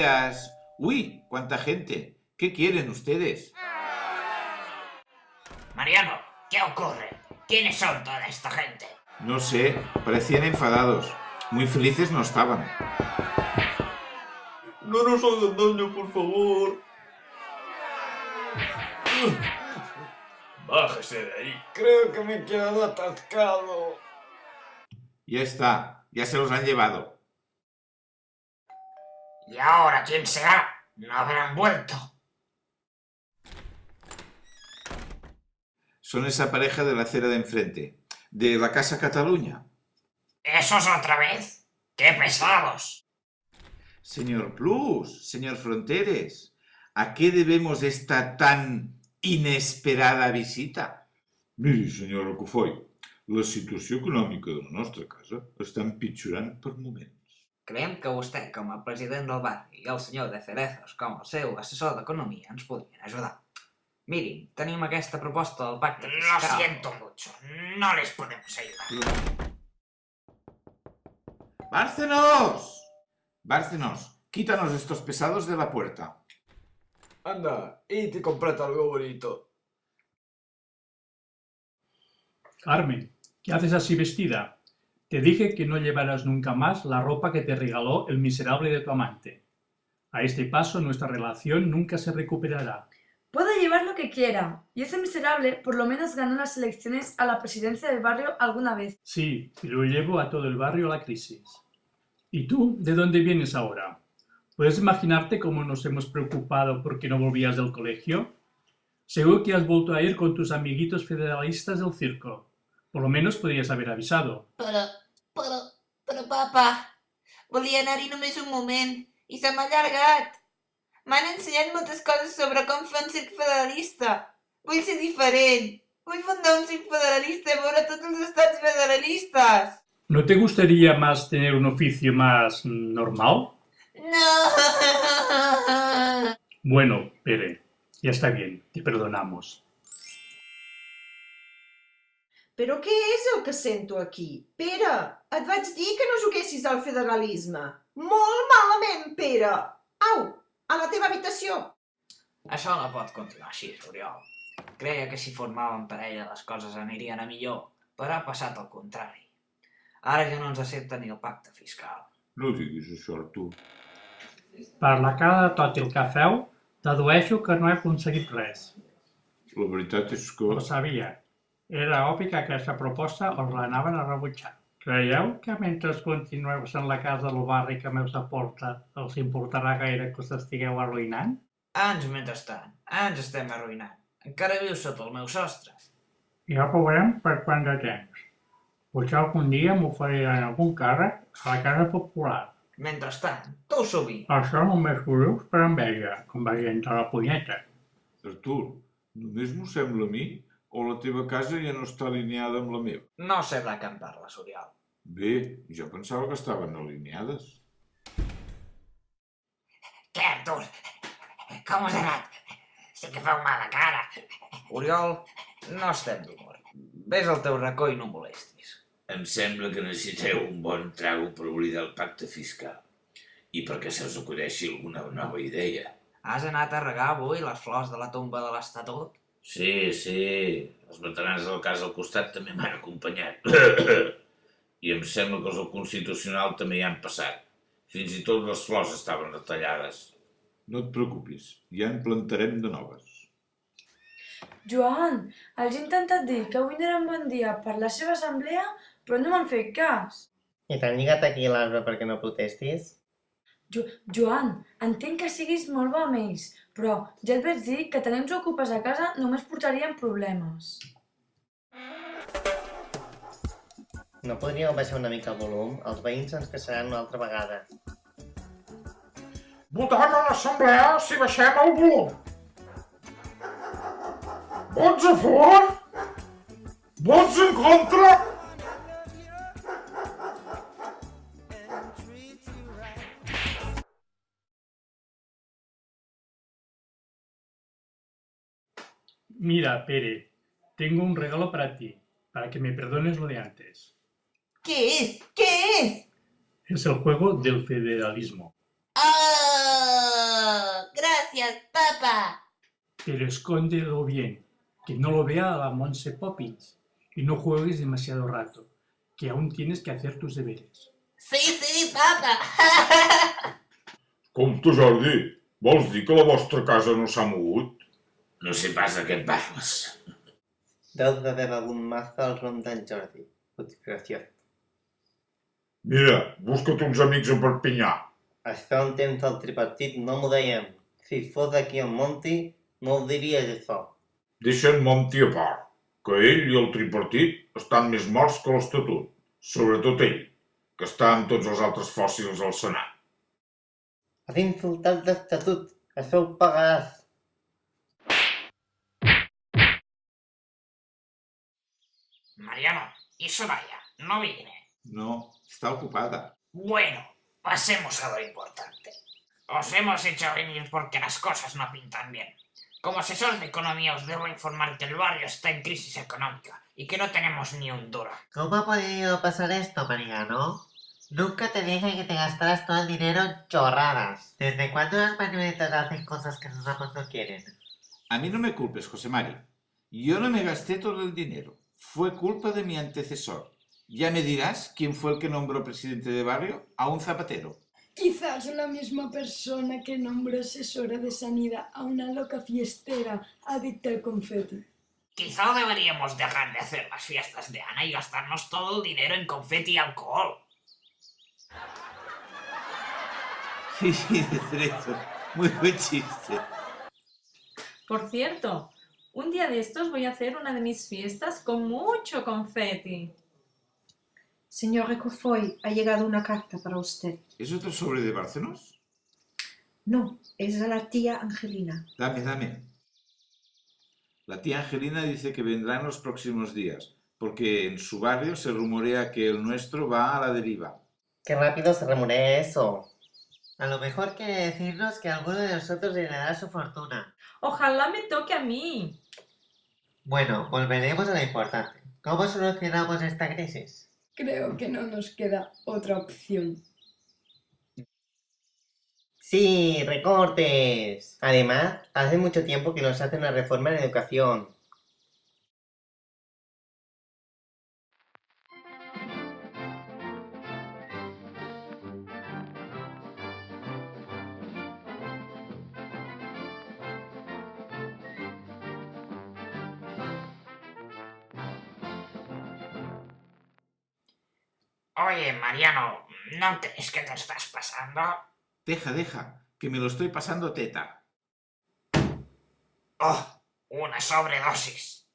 días. Uy, cuánta gente. ¿Qué quieren ustedes? Mariano, ¿qué ocurre? ¿Quiénes son toda esta gente? No sé, parecían enfadados. Muy felices no estaban. No nos hagan daño, por favor. Bájese de ahí. Creo que me he quedado atascado. Ya está, ya se los han llevado. ¿Y ahora quién será? No habrán vuelto. Son esa pareja de la acera de enfrente, de la Casa Cataluña. ¿Esos otra vez? ¡Qué pesados! Señor Plus, señor Fronteres, ¿a qué debemos esta tan inesperada visita? Miri, senyor Rocafoll, la situació econòmica de la nostra casa està empitjorant per moments. Creiem que vostè, com a president del barri, i el senyor de Cerezos, com el seu assessor d'economia, ens podrien ajudar. Mirin, tenim aquesta proposta del pacte fiscal... Lo siento mucho, no les podemos ayudar. ¡Bárcenos! Bárcenos, quítanos estos pesados de la puerta. Anda, y te comprate algo bonito. Carmen, ¿qué haces así vestida? Te dije que no llevarás nunca más la ropa que te regaló el miserable de tu amante. A este paso nuestra relación nunca se recuperará. Puede llevar lo que quiera, y ese miserable por lo menos ganó las elecciones a la presidencia del barrio alguna vez. Sí, pero llevo a todo el barrio a la crisis. ¿Y tú, de dónde vienes ahora? ¿Puedes imaginarte cómo nos hemos preocupado porque no volvías del colegio? Seguro que has vuelto a ir con tus amiguitos federalistas del circo. Por lo menos podrías haber avisado. Però, papa, volia anar-hi només un moment i se m'ha allargat. M'han ensenyat moltes coses sobre com fer un circ federalista. Vull ser diferent. Vull fundar un circ federalista i veure tots els estats federalistes. ¿No te gustaría más tener un oficio más normal? No! Bueno, Pere, ya está bien, te perdonamos. Però què és el que sento aquí? Pere, et vaig dir que no juguessis al federalisme. Molt malament, Pere. Au, a la teva habitació. Això no pot continuar així, Oriol. Creia que si formàvem parella les coses anirien a millor, però ha passat el contrari. Ara ja no ens accepta ni el pacte fiscal. No diguis això, Artur. Per la cara de tot el que feu, dedueixo que no he aconseguit res. La veritat és que... Ho sabia. Era obvi que aquesta proposta us l'anaven a rebutjar. Creieu que mentre continueu sent la casa del barri que més aporta, els importarà gaire que us estigueu arruïnant? Anys mentrestant, ens estem arruïnant. Encara viu sota el meu sostre. Ja veurem per quant de temps. Potser algun dia m'oferiran algun càrrec a la Casa Popular. Mentrestant, tu sovint. Això només ho dius per enveja, com va gent a la punyeta. Artur, només m'ho sembla a mi o la teva casa ja no està alineada amb la meva? No sé de què em parles, Oriol. Bé, jo pensava que estaven alineades. Què, Artur? Com us ha anat? Sí que feu mala cara. Oriol, no estem d'humor. Ves al teu racó i no molestis. Em sembla que necessiteu un bon trago per oblidar el pacte fiscal i perquè se us acudeixi alguna nova idea. Has anat a regar avui les flors de la tomba de l'Estatut? Sí, els veterans del cas al costat també m'han acompanyat. I em sembla que els del Constitucional també hi han passat. Fins i tot les flors estaven retallades. No et preocupis, ja en plantarem de noves. Joan, els he intentat dir que avui no era un bon dia per la seva assemblea, però no m'han fet cas. I t'han lligat aquí a l'arbre perquè no protestis? Joan, entenc que siguis molt bo amb ells, però ja et vaig dir que tenir-nos ocupes a casa només portarien problemes. No podríeu baixar una mica el volum? Els veïns ens queixaran una altra vegada. Votem a l'assemblea si baixem el volum. Vots a favor? Vots en contra? Mira, Pere, tengo un regalo para ti, para que me perdones lo de antes. ¿Qué es? ¿Qué es? Es el juego del federalismo. ¡Ah! Oh, gracias, papá. Pero escóndelo bien, que no lo vea la Monse Poppins. Y no juegues demasiado rato, que aún tienes que hacer tus deberes. Sí, papa. Compte, Jordi, vols dir que la vostra casa no s'ha mogut? No sé pas de què et parles. Deu d'haver begut massa el rom d'en Jordi. Gràcies. Mira, busca't uns amics a Perpinyà. Això en temps del tripartit no m'ho dèiem. Si fos aquí en Monti, no ho diries això. Deixa en Monti a part, que ell i el tripartit estan més morts que l'Estatut. Sobretot ell, que està amb tots els altres fòssils al Senat. Has insultat l'Estatut. Això ho pagaràs. Mariano, ¿y Soraya? No viene. No, está ocupada. Bueno, pasemos a lo importante. Os hemos hecho venir porque las cosas no pintan bien. Como asesor de economía os debo informar que el barrio está en crisis económica y que no tenemos ni un duro. ¿Cómo ha podido pasar esto, Mariano? Nunca te dije que te gastaras todo el dinero en chorradas. ¿Desde cuándo las marionetas hacen cosas que sus amos no quieren? A mí no me culpes, José Mari. Yo no me gasté todo el dinero. Fue culpa de mi antecesor. Ya me dirás quién fue el que nombró presidente de barrio a un zapatero. Quizás la misma persona que nombró asesora de sanidad a una loca fiestera adicta al confeti. Quizá deberíamos dejar de hacer las fiestas de Ana y gastarnos todo el dinero en confeti y alcohol. Sí, de cerezo. Muy buen chiste. Por cierto, un día de estos voy a hacer una de mis fiestas con mucho confeti. Señor Recofoy, ha llegado una carta para usted. ¿Es otro sobre de Bárcenos? No, es de la tía Angelina. Dame. La tía Angelina dice que vendrá en los próximos días, porque en su barrio se rumorea que el nuestro va a la deriva. Qué rápido se rumorea eso. A lo mejor quiere decirnos que alguno de nosotros le dará su fortuna. Ojalá me toque a mí. Bueno, volveremos a lo importante. ¿Cómo solucionamos esta crisis? Creo que no nos queda otra opción. Sí, recortes. Además, hace mucho tiempo que nos hace una reforma en educación. Oye, Mariano, ¿no crees que te estás pasando? Deja, que me lo estoy pasando teta. ¡Oh! Una sobredosis.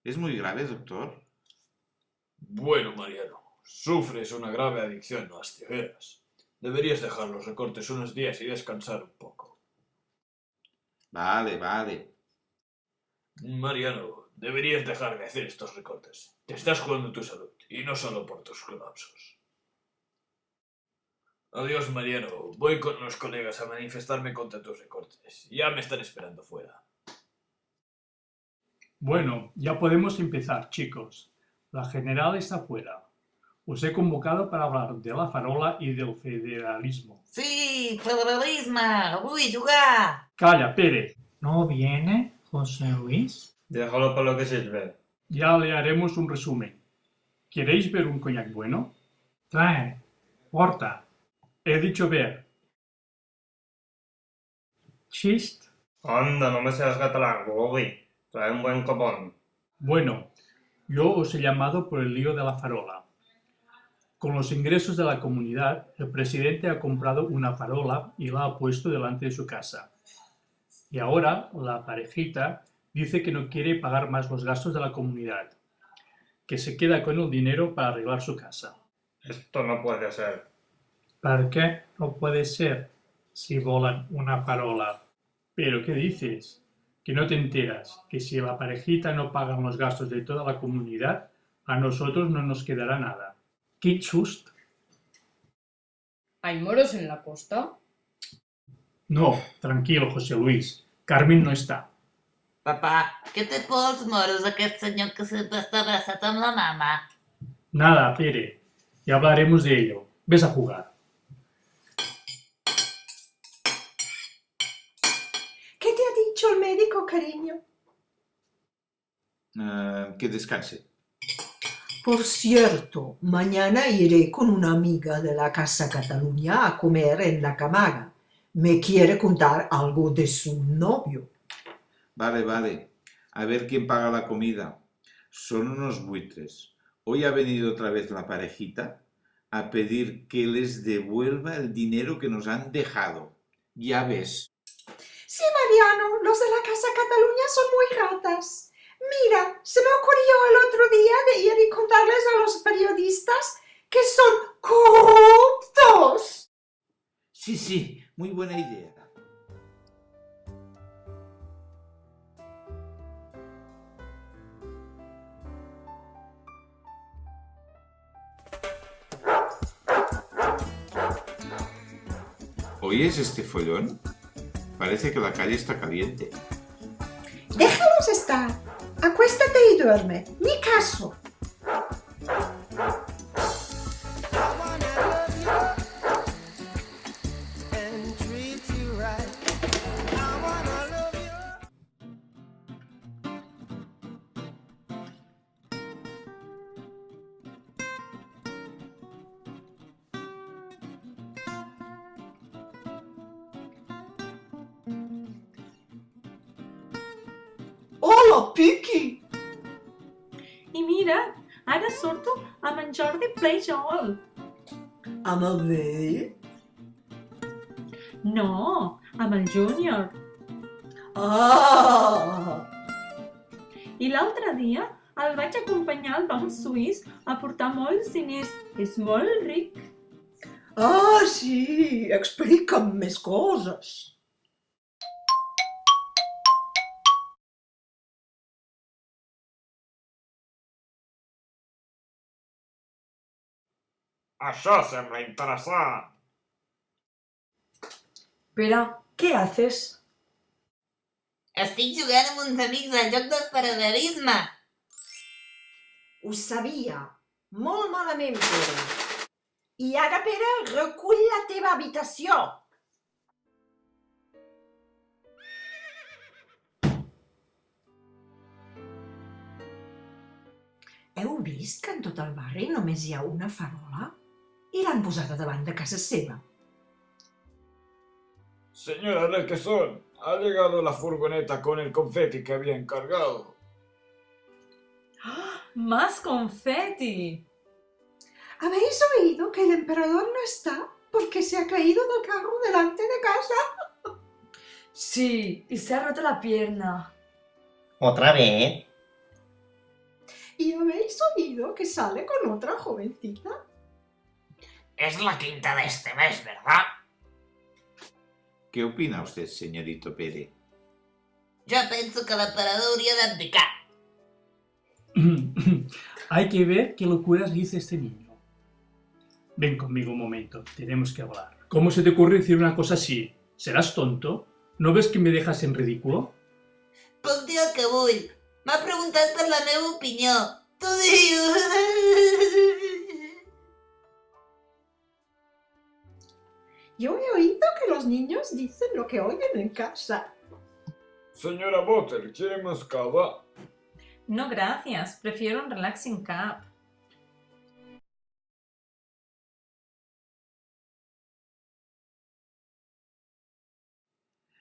¿Es muy grave, doctor? Bueno, Mariano, sufres una grave adicción a las tijeras. Deberías dejar los recortes unos días y descansar un poco. Vale. Mariano, deberías dejar de hacer estos recortes. Te estás jugando tu salud, y no solo por tus colapsos. Adiós, Mariano. Voy con los colegas a manifestarme contra tus recortes. Ya me están esperando fuera. Bueno, ya podemos empezar, chicos. La general está fuera. Os he convocado para hablar de la farola y del federalismo. Sí, federalismo. Uy, jugar. Calla, Pérez. ¿No viene José Luis? Déjalo para lo que sirve. Ya le haremos un resumen. ¿Queréis ver un coñac bueno? Trae, porta. He dicho ver. Chist. Anda, no me seas catalán, Bobby. Trae un buen copón. Bueno, yo os he llamado por el lío de la farola. Con los ingresos de la comunidad, el presidente ha comprado una farola y la ha puesto delante de su casa. Y ahora la parejita dice que no quiere pagar más los gastos de la comunidad, que se queda con el dinero para arreglar su casa. Esto no puede ser. ¿Por qué no puede ser si volan una farola? ¿Pero qué dices? ¿Que no te enteras? ¿Que si la parejita no paga los gastos de toda la comunidad, a nosotros no nos quedará nada? ¡Qué chust! ¿Hay moros en la costa? No, tranquilo, José Luis. Carmen no está. Papà, què té por els moros aquest senyor que sempre està abraçat amb la mama? Nada, Pere. Ya hablaremos de ello. Ves a jugar. ¿Qué te ha dicho el médico, cariño? Que descanse. Por cierto, mañana iré con una amiga de la Casa Cataluña a comer en la Camaga. Me quiere contar algo de su novio. Vale, vale. A ver quién paga la comida. Son unos buitres. Hoy ha venido otra vez la parejita a pedir que les devuelva el dinero que nos han dejado. Ya ves. Sí, Mariano, los de la Casa Cataluña son muy ratas. Mira, se me ocurrió el otro día de ir y contarles a los periodistas que son corruptos. Sí, muy buena idea. ¿Oyes este follón? Parece que la calle está caliente. Déjalos estar. Acuéstate y duerme. Ni caso. Hola, Piqui! I mira, ara surto amb en Jordi Playjoel. Amb el vell? No, amb el Júnior. Ah! I l'altre dia el vaig acompanyar al banc suís a portar molts diners. És molt ric. Ah, sí! Explica'm més coses. Això sembla interessant. Pere, què haces? Estic jugant amb uns amics al joc del paral·lelisme. Ho sabia. Molt malament, Pere. I ara, Pere, recull la teva habitació. Heu vist que en tot el barri només hi ha una farola? I l'han posada davant de casa seva. Señora Requesón, ha llegado la furgoneta con el confeti que había encargado. ¡Más confeti! ¿Habéis oído que el emperador no está porque se ha caído del carro delante de casa? Sí, y se ha roto la pierna. ¿Otra vez? ¿Y habéis oído que sale con otra jovencita? Es la quinta de este mes, ¿verdad? ¿Qué opina usted, señorito Pere? Jo penso que l'emperador hauria d'abdicar. Hay que ver qué locuras dice este niño. Ven conmigo un momento, tenemos que hablar. ¿Cómo se te ocurre decir una cosa así? ¿Serás tonto? ¿No ves que me dejas en ridículo? Puc dir el que vull. M'ha preguntat per la meva opinió. Tu dius... Yo he oído que los niños dicen lo que oyen en casa. Señora Botter, ¿quiere más cava? No, gracias. Prefiero un relaxing cup.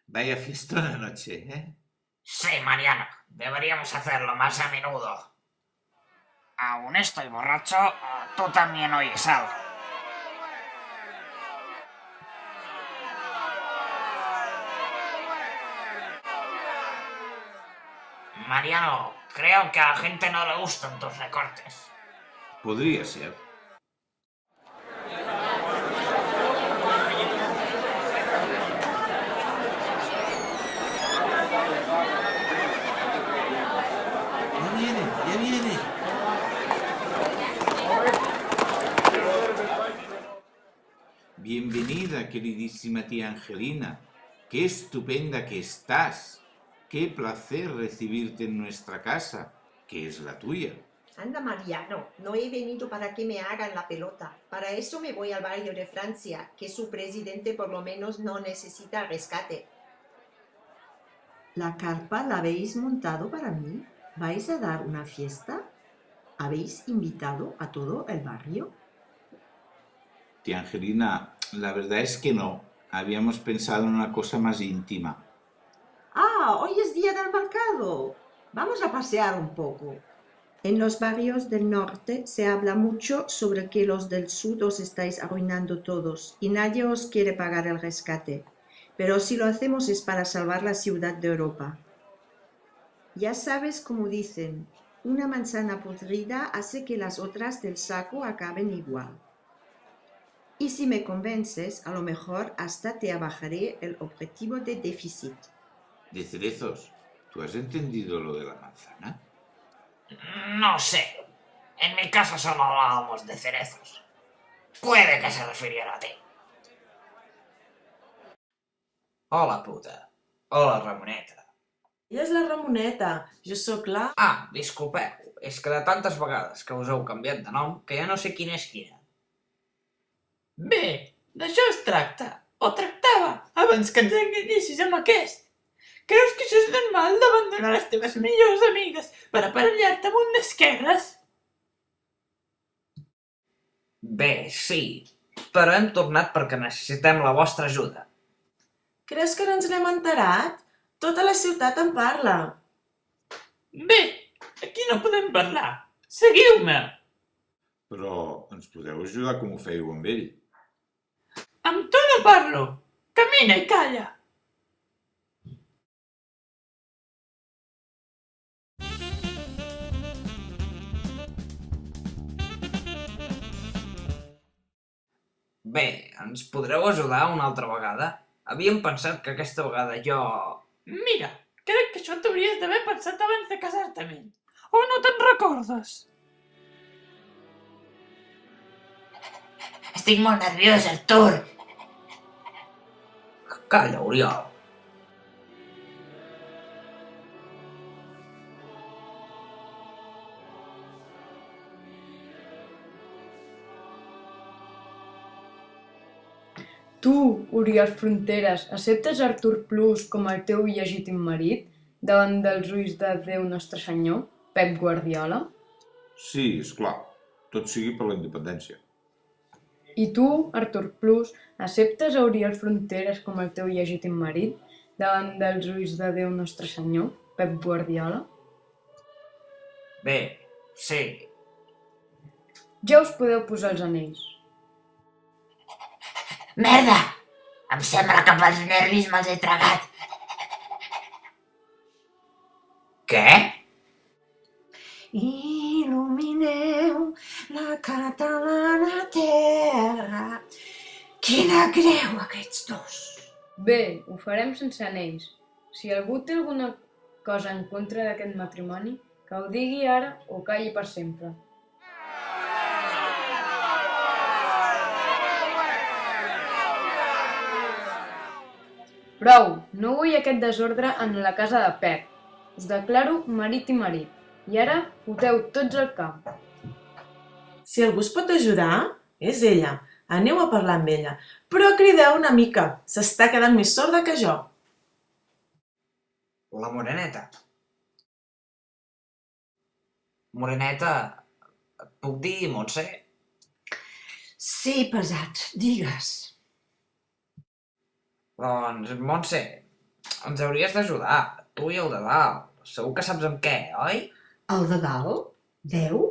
Vaya fiestón anoche, ¿eh? Sí, Mariano. Deberíamos hacerlo más a menudo. Aún estoy borracho, tú también oyes algo. Mariano, creo que a la gente no le gustan tus recortes. Podría ser. Ya viene. Bienvenida, queridísima tía Angelina. Qué estupenda que estás. Qué placer recibirte en nuestra casa, que es la tuya. Anda, Mariano, no he venido para que me hagan la pelota. Para eso me voy al barrio de Francia, que su presidente por lo menos no necesita rescate. ¿La carpa la habéis montado para mí? ¿Vais a dar una fiesta? ¿Habéis invitado a todo el barrio? Tía Angelina, la verdad es que no. Habíamos pensado en una cosa más íntima. Ah, hoy es día del mercado. Vamos a pasear un poco. En los barrios del norte se habla mucho sobre que los del sur os estáis arruinando todos y nadie os quiere pagar el rescate. Pero si lo hacemos es para salvar la ciudad de Europa. Ya sabes cómo dicen, una manzana podrida hace que las otras del saco acaben igual. Y si me convences, a lo mejor hasta te abajaré el objetivo de déficit. ¿De cerezos? ¿Tú has entendido lo de la manzana? No sé. En mi casa solo hablábamos de cerezos. Puede que se refiriera a ti. Hola, puta. Hola, Ramoneta. Ella és la Ramoneta, jo sóc la... Ah, disculpeu, és que de tantes vegades que us heu canviat de nom que ja no sé quina és quina. Bé, d'això es tracta. O tractava, abans que ens enganyessis amb aquest. Creus que això és normal d'abandonar les teves millors amigues per aparellar-te amb un d'esquerres? Bé, sí, però hem tornat perquè necessitem la vostra ajuda. Creus que no ens n'hem enterat? Tota la ciutat en parla. Bé, aquí no podem parlar. Seguiu-me. Però ens podeu ajudar com ho fèieu amb ell. Amb tu no parlo. Camina i calla. Bé, ens podreu ajudar una altra vegada? Havíem pensat que aquesta vegada jo... Mira, crec que això t'hauries d'haver pensat abans de casar-te amb ell. O no te'n recordes? Estic molt nerviós, Artur. Calla, Oriol. Tu, Oriol Fronteres, acceptes Artur Plus com el teu il·legítim marit davant dels ulls de Déu Nostre Senyor, Pep Guardiola? Sí, esclar. Tot sigui per la independència. I tu, Artur Plus, acceptes a Oriol Fronteres com el teu il·legítim marit davant dels ulls de Déu Nostre Senyor, Pep Guardiola? Bé, sí. Ja us podeu posar els anells. Merda! Em sembla que pels nervis me'ls he tragat. Què? Il·lumineu la catalana terra. Quina greu, aquests dos. Bé, ho farem sense anells. Si algú té alguna cosa en contra d'aquest matrimoni, que ho digui ara o calli per sempre. Prou! No vull aquest desordre en la casa de Pep. Us declaro marit i marit. I ara foteu tots al camp. Si algú es pot ajudar, és ella. Aneu a parlar amb ella. Però crideu una mica. S'està quedant més sorda que jo. La Moreneta. Moreneta, et puc dir Montse? Sí, pesat, digues. Doncs, Montse, ens hauries d'ajudar, tu i el de dalt. Segur que saps amb què, oi? El de dalt? Déu?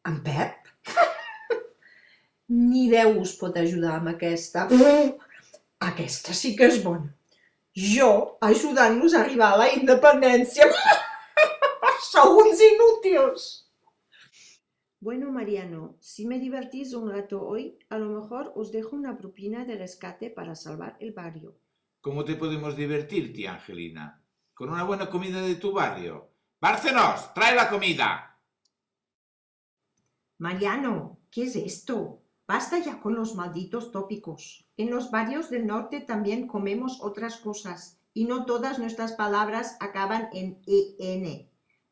En Pep? Ni Déu us pot ajudar amb aquesta. Aquesta sí que és bona. Jo ajudant-nos a arribar a la independència. Sou uns inútils. Bueno, Mariano, si me divertís un rato hoy, a lo mejor os dejo una propina de rescate para salvar el barrio. ¿Cómo te podemos divertir, tía Angelina? ¿Con una buena comida de tu barrio? ¡Bárcenos! ¡Trae la comida! Mariano, ¿qué es esto? Basta ya con los malditos tópicos. En los barrios del norte también comemos otras cosas y no todas nuestras palabras acaban en EN.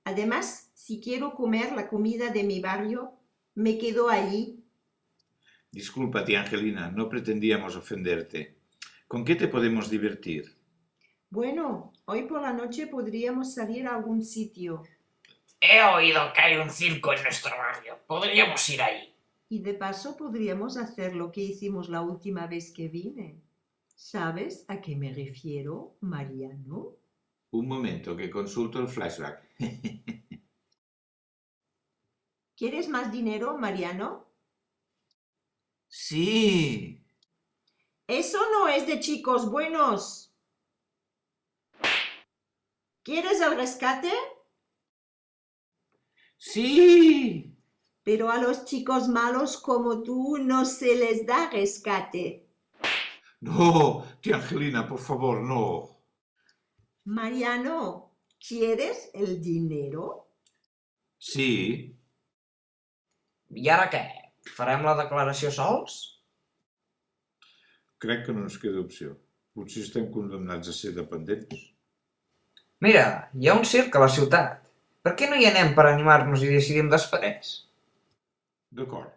Además, si quiero comer la comida de mi barrio, me quedo allí. Disculpa, tía Angelina, no pretendíamos ofenderte. ¿Con qué te podemos divertir? Bueno, hoy por la noche podríamos salir a algún sitio. He oído que hay un circo en nuestro barrio. Podríamos ir ahí. Y de paso podríamos hacer lo que hicimos la última vez que vine. ¿Sabes a qué me refiero, Mariano? Un momento, que consulto el flashback. ¿Quieres más dinero, Mariano? Sí. Eso no es de chicos buenos. ¿Quieres el rescate? Sí. Pero a los chicos malos como tú no se les da rescate. No, tía Angelina, por favor, no. Mariano, ¿quieres el dinero? Sí. I ara què? Farem la declaració sols? Crec que no ens queda opció. Potser estem condemnats a ser dependents. Mira, hi ha un circ a la ciutat. Per què no hi anem per animar-nos i decidim després? D'acord.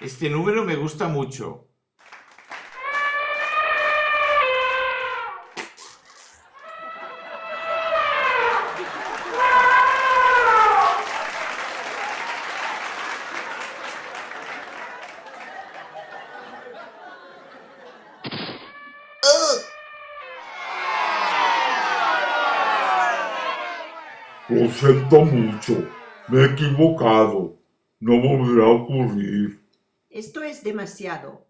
Este número me gusta mucho. Lo siento mucho. Me he equivocado. No volverá a ocurrir. Esto es demasiado.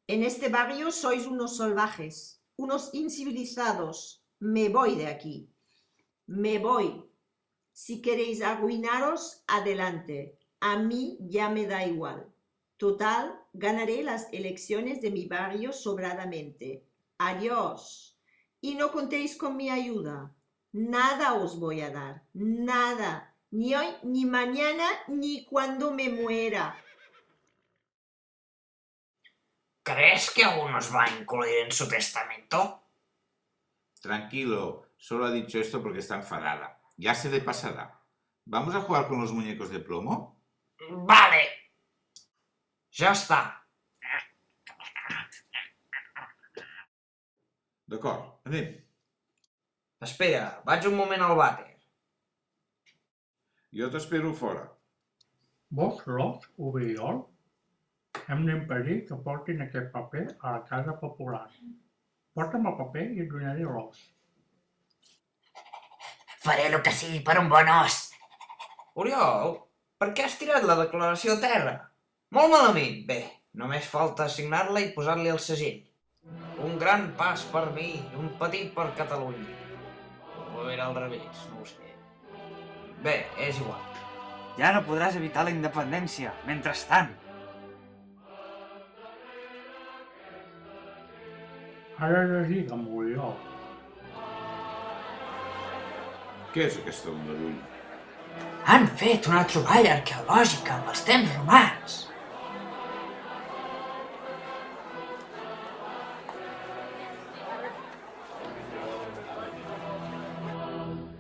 En este barrio sois unos salvajes, unos incivilizados. Me voy de aquí. Me voy. Si queréis arruinaros, adelante. A mí ya me da igual. Total, ganaré las elecciones de mi barrio sobradamente. Adiós. Y no contéis con mi ayuda. Nada os voy a dar. Nada. Ni hoy, ni mañana, ni cuando me muera. ¿Crees que aún nos va a incluir en su testamento? Tranquilo, solo ha dicho esto porque está enfadada. Ya se le pasará. ¿Vamos a jugar con los muñecos de plomo? Vale. Ya está. D'acord, anem. Espera, vaig un moment al vàter. Jo t'espero fora. Vos, Ros, Oriol, hem d'impedir que portin aquest paper a la casa popular. Porta'm el paper i et donaré l'os. Faré el que sigui per un bon os. Oriol, per què has tirat la declaració a terra? Molt malament. Bé, només falta signar-la i posar-li el segell. Un gran pas per mi i un petit per Catalunya. O era al revés, no ho sé. Bé, és igual. Ja no podràs evitar la independència, mentrestant. Ara digue'm, Oriol. Què és aquesta onda d'ull? Han fet una troballa arqueològica dels temps romans.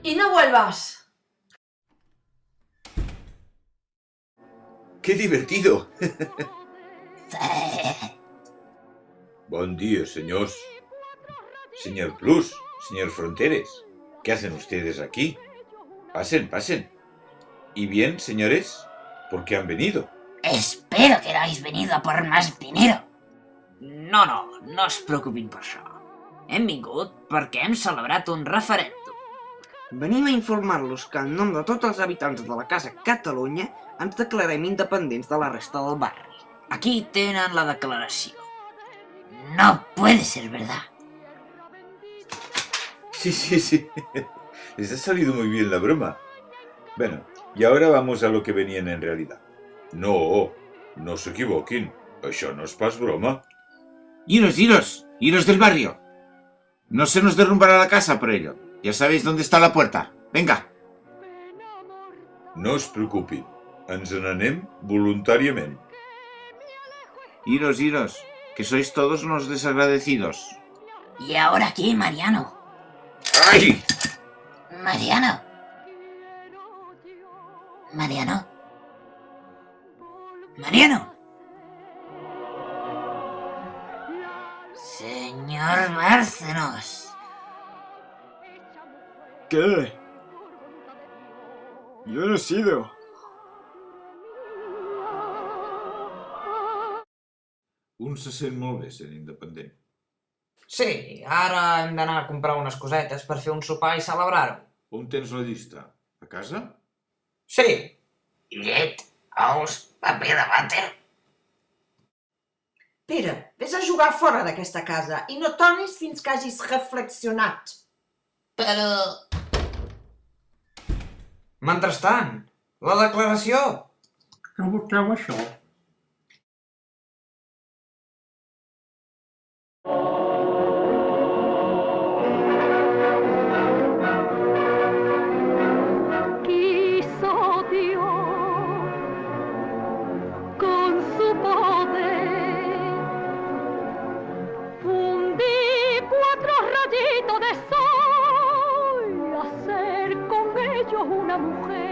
¡Y no vuelvas! ¡Qué divertido! Buen día, señores. Señor Plus, señor Fronteres, ¿qué hacen ustedes aquí? Pasen, pasen. ¿Y bien, señores? ¿Por qué han venido? Espero que no hayáis venido a por más dinero. No es preocupin per això. Hem vingut perquè hem celebrat un referèndum. Venim a informar-los que en nom de tots els habitants de la Casa Catalunya ens declarem independents de la resta del barri. Aquí tenen la declaració. No puede ser verdad. Sí. Les ha salido muy bien la broma. Bueno, y ahora vamos a lo que venían en realidad. No se equivoquen. Això no es pas broma. Iros del barrio. No se nos derrumbará la casa por ello. Ya sabéis dónde está la puerta. Venga. No es preocupin, ens n'anem voluntàriament. Iros, que sois todos unos desagradecidos. ¿Y ahora qué, Mariano? ¡Ay! Mariano. Mariano. Mariano. Señor Bárcenos. ¿Qué? Yo no he sido. Un se sent molt bé sent independent. Sí, ara hem d'anar a comprar unes cosetes per fer un sopar i celebrar-ho. On tens la llista? A casa? Sí. Llet, ous, paper de vàter. Pere, vés a jugar fora d'aquesta casa i no tornis fins que hagis reflexionat. Però... Mentrestant, la declaració. Què voteu això? Quiso Dios con su poder fundir 4 rayitos de sol, hacer con ellos una mujer.